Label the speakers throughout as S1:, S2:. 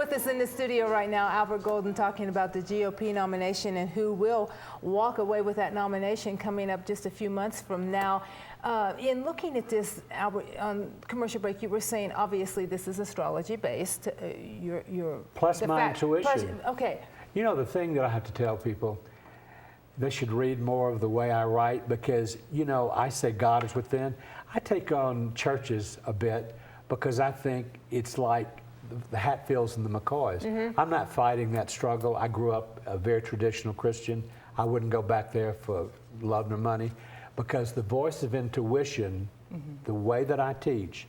S1: With us in the studio right now, Albert Golden, talking about the GOP nomination and who will walk away with that nomination coming up just a few months from now. In looking at this, Albert, on commercial break, you were saying obviously this is astrology based.
S2: Plus my intuition.
S1: Okay.
S2: You know, the thing that I have to tell people, they should read more of the way I write, because, you know, I say God is within. I take on churches a bit because I think it's like the Hatfields and the McCoys. I'm not fighting that struggle. I grew up a very traditional Christian. I wouldn't go back there for love nor money, because the voice of intuition, the way that I teach,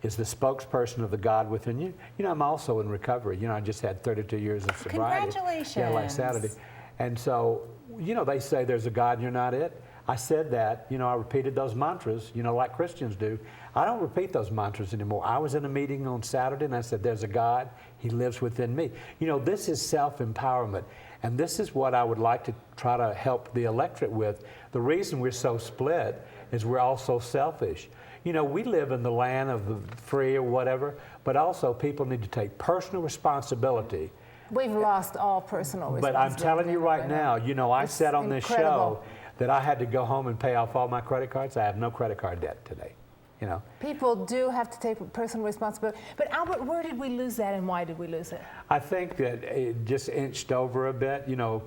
S2: is the spokesperson of the God within you. You know, I'm also in recovery. You know, I just had 32 years of sobriety.
S1: Congratulations.
S2: Yeah, last Saturday. And so, you know, they say there's a God and you're not it. I said that, you know, I repeated those mantras, you know, like Christians do. I don't repeat those mantras anymore. I was in a meeting on Saturday and I said, there's a God, He lives within me. You know, this is self-empowerment. And this is what I would like to try to help the electorate with. The reason we're so split is we're all so selfish. You know, we live in the land of the free or whatever, but also people need to take personal responsibility.
S1: We've lost all personal responsibility.
S2: But I'm telling you right now, you know, I said on this show that I had to go home and pay off all my credit cards. I have no credit card debt today, you know. People
S1: do have to take personal responsibility. But Albert, where did we lose that and why did we lose it?
S2: I think that it just inched over a bit. You know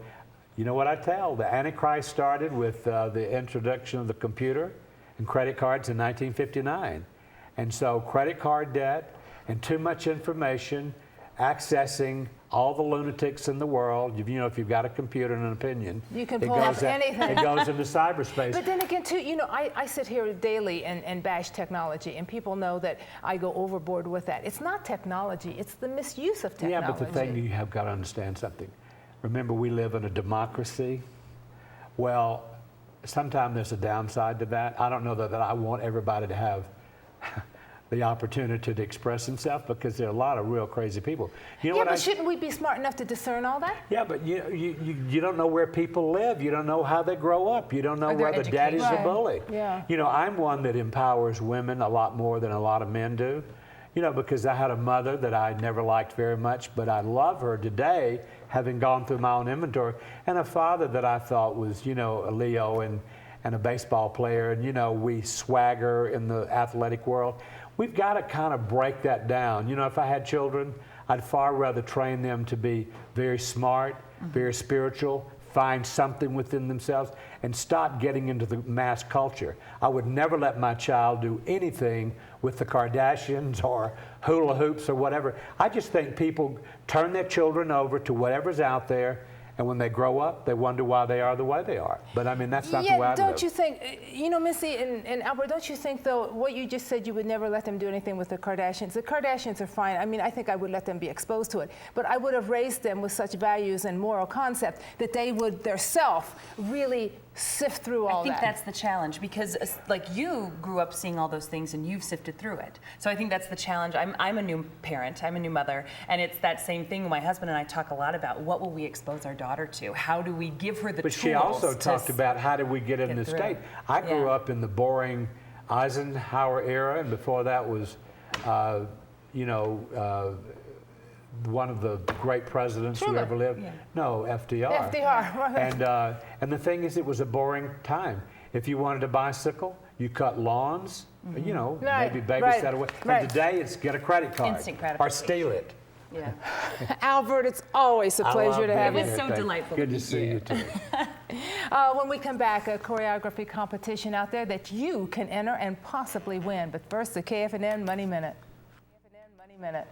S2: what I tell, the Antichrist started with the introduction of the computer and credit cards in 1959. And so credit card debt and too much information, accessing all the lunatics in the world. You know, if you've got a computer and an opinion,
S1: you can pull up anything.
S2: It goes into cyberspace.
S1: But then again, too, you know, I sit here daily and bash technology, and people know that I go overboard with that. It's not technology; it's the misuse of technology.
S2: Yeah, but the thing, you have got to understand something. Remember, we live in a democracy. Well, sometimes there's a downside to that. I don't know that I want everybody to have the opportunity to express himself, because there are a lot of real crazy people. You know
S1: yeah, but shouldn't we be smart enough to discern all that?
S2: Yeah, but you don't know where people live. You don't know how they grow up. You don't know whether daddy's a bully.
S1: Yeah.
S2: You know, I'm one that empowers women a lot more than a lot of men do. You know, because I had a mother that I never liked very much, but I love her today, having gone through my own inventory, and a father that I thought was, you know, a Leo and a baseball player, and, you know, we swagger in the athletic world. We've got to kind of break that down. You know, if I had children, I'd far rather train them to be very smart, very spiritual, find something within themselves, and stop getting into the mass culture. I would never let my child do anything with the Kardashians or hula hoops or whatever. I just think people turn their children over to whatever's out there, and when they grow up, they wonder why they are the way they are. But I mean, that's not the way I live.
S1: Don't you think, you know, Missy and Albert, don't you think, though, what you just said, you would never let them do anything with the Kardashians? The Kardashians are fine. I mean, I think I would let them be exposed to it. But I would have raised them with such values and moral concepts that they would themselves really sift through all that.
S3: I think that's the challenge, because like you grew up seeing all those things and you've sifted through it. So I think that's the challenge. I'm a new parent, I'm a new mother, and it's that same thing my husband and I talk a lot about. What will we expose our daughter to? How do we give her the tools?
S2: But she also talked about how did we get in this state. I grew up in the boring Eisenhower era, and before that was, you know, one of the great presidents who ever lived. Yeah. No, FDR.
S1: FDR.
S2: And the thing is, it was a boring time. If you wanted a bicycle, you cut lawns, you know, maybe babysit away. And today it's get a credit card.
S3: Instant gratification.
S2: Or steal it.
S3: Yeah.
S1: Albert, it's always a pleasure to have you.
S3: It was so delightful.
S2: Good to see you too.
S1: When we come back, a choreography competition out there that you can enter and possibly win. But first, the KFNN Money Minute. KFNN Money Minute.